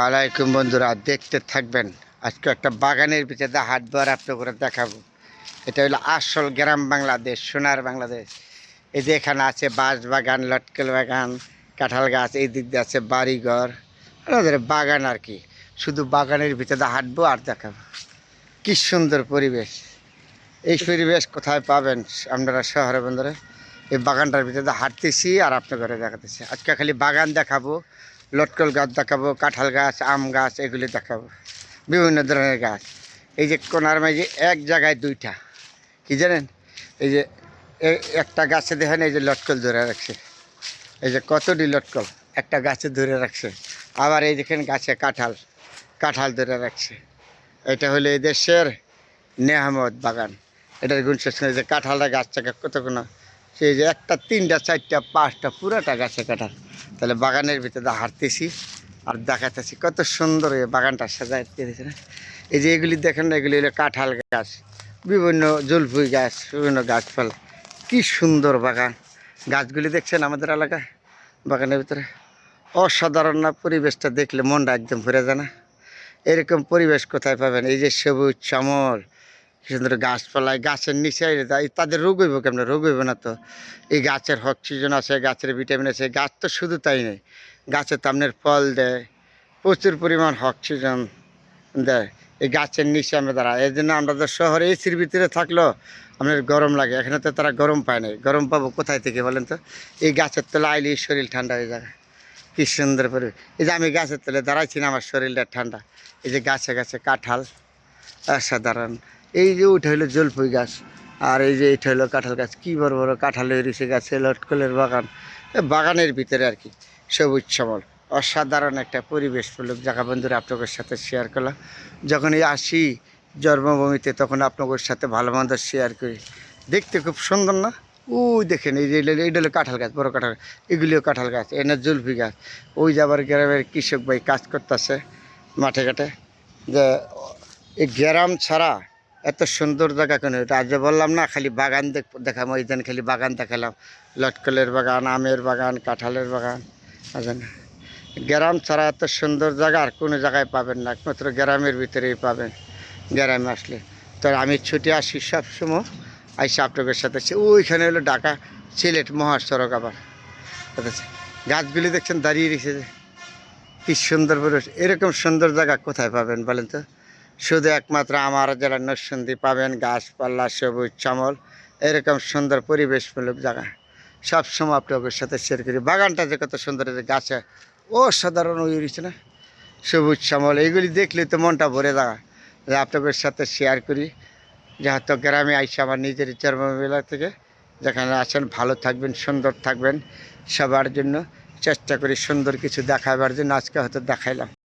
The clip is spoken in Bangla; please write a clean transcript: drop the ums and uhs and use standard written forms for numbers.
আলাইকুম বন্ধুরা, দেখতে থাকবেন। আজকে একটা বাগানের ভিতরে হাঁটবো আর আপনার করে দেখাবো। এটা হলো আসল গ্রাম বাংলাদেশ, সোনার বাংলাদেশ। এই যে এখানে আছে বাঁশ বাগান, লটকেল বাগান, কাঁঠাল গাছ, এই দিক দিয়ে আছে বাড়িঘর, ওদের বাগান আর কি। শুধু বাগানের ভিতরে হাঁটবো আর দেখাবো। কি সুন্দর পরিবেশ! এই পরিবেশ কোথায় পাবেন আপনারা শহরে বন্ধুরা? এই বাগানটার ভিতরে হাঁটতেছি আর আপনার ঘরে দেখাতেছি। আজকে খালি বাগান দেখাবো, লটকল গাছ দেখাবো, কাঁঠাল গাছ, আম গাছ, এগুলি দেখাবো, বিভিন্ন ধরনের গাছ। এই যে কোনার মাঝে এক জায়গায় দুইটা, কি জানেন? এই যে একটা গাছে দেখেন, এই যে লটকল ধরে রাখছে, এই যে কতটি লটকল একটা গাছে ধরে রাখছে। আবার এই দেখেন গাছে কাঁঠাল, কাঁঠাল ধরে রাখছে। এটা হলো এই দেশের নেহামত বাগান। এটার গুণ শেষ করে যে কাঁঠালটা গাছটাকে কতক্ষণ, সেই যে একটা, তিনটা, চারটা, পাঁচটা, পুরাটা গাছে কাঁঠাল। তাহলে বাগানের ভিতরে হাঁটতেছি আর দেখাতেছি কত সুন্দর এই বাগানটা সাজাই দিয়েছে না। এই যে এগুলি দেখেন না, এগুলি হলো কাঁঠাল গাছ, বিভিন্ন জলফুই গাছ, বিভিন্ন গাছপালা। কি সুন্দর বাগান! গাছগুলি দেখছেন আমাদের এলাকায় বাগানের ভিতরে। অসাধারণ না? পরিবেশটা দেখলে মনটা একদম ভরে যায় না? এরকম পরিবেশ কোথায় পাবেন? এই যে সবুজ শ্যামল সুন্দর গাছপালায়, গাছের নিচে তাদের রোগ হইব কেমন? রোগ হইব না তো। এই গাছের অক্সিজেন আছে, গাছের ভিটামিন আছে। গাছ তো শুধু তাই নেই, গাছের তো আপনার ফল দেয়, প্রচুর পরিমাণ অক্সিজেন দেয়। এই গাছের নিচে আমরা দাঁড়াই। এই জন্য আমরা তো শহরে এসির ভিতরে থাকলেও আপনার গরম লাগে, এখানে তো তারা গরম পায় না। গরম পাবো কোথায় থেকে বলেন তো? এই গাছের তলা আইলে শরীর ঠান্ডা হয়ে যায়। কি সুন্দর পরিবেশ! এই যে আমি গাছের তলে দাঁড়াইছি না, আমার শরীরটা ঠান্ডা। এই যে গাছে গাছে কাঁঠাল, অসাধারণ। এই যে ওইটা হলো জলফুই গাছ, আর এই যে এটা হলো কাঁঠাল গাছ। কি বড় বড় কাঁঠাল হয়েছে গাছে, লটকলের বাগান। বাগানের ভিতরে আর কি সবুজ শ্যামল, অসাধারণ একটা পরিবেশমূলক জায়গা বন্ধুরা আপনাদের সাথে শেয়ার করলাম। যখনই আসি জন্মভূমিতে তখন আপনাদের সাথে ভালো মন্দ শেয়ার করি। দেখতে খুব সুন্দর না? ওই দেখেন, এই যে এইটা হলো কাঁঠাল গাছ, বড় কাঁঠাল। এগুলিও কাঁঠাল গাছ, এনে জলফি গাছ। ওই যে আবার গ্রামের কৃষক ভাই কাজ করতেছে মাঠে ঘাটে। যে এই গ্রাম ছাড়া এত সুন্দর জায়গা কেন? এটা আজ বললাম না, খালি বাগান দেখাম, ওই দিন খালি বাগান দেখালাম। লটকলের বাগান, আমের বাগান, কাঁঠালের বাগান। আছেন, গ্রাম ছাড়া এত সুন্দর জায়গা আর কোনো জায়গায় পাবেন না, একমাত্র গ্রামের ভিতরেই পাবেন। গ্রামে আসলে তো আমি ছুটে আসি সবসময়, আইসা আপনাদের সাথে। ওইখানে হলো ঢাকা সিলেট মহাসড়ক। আবার গাছগুলি দেখছেন দাঁড়িয়ে রেখেছে, কি সুন্দর পরিবেশ! এরকম সুন্দর জায়গা কোথায় পাবেন বলেন তো? শুধু একমাত্র আমার জেলার নরসিংদী পাবেন। গাছপালা, সবুজ শ্যামল, এরকম সুন্দর পরিবেশমূলক জায়গা সবসময় আপনাদের সাথে শেয়ার করি। বাগানটা যে কত সুন্দর, গাছে অসাধারণ হয়ে রয়েছে না, সবুজ শ্যামল। এইগুলি দেখলে তো মনটা ভরে যায়। যে আপনাদের সাথে শেয়ার করি, যেহেতু গ্রামে আইসা আমার নিজের জন্মমেলা থেকে। যেখানে আছেন ভালো থাকবেন, সুন্দর থাকবেন। সবার জন্য চেষ্টা করি সুন্দর কিছু দেখাবার জন্য। আজকে হয়তো দেখাইলাম।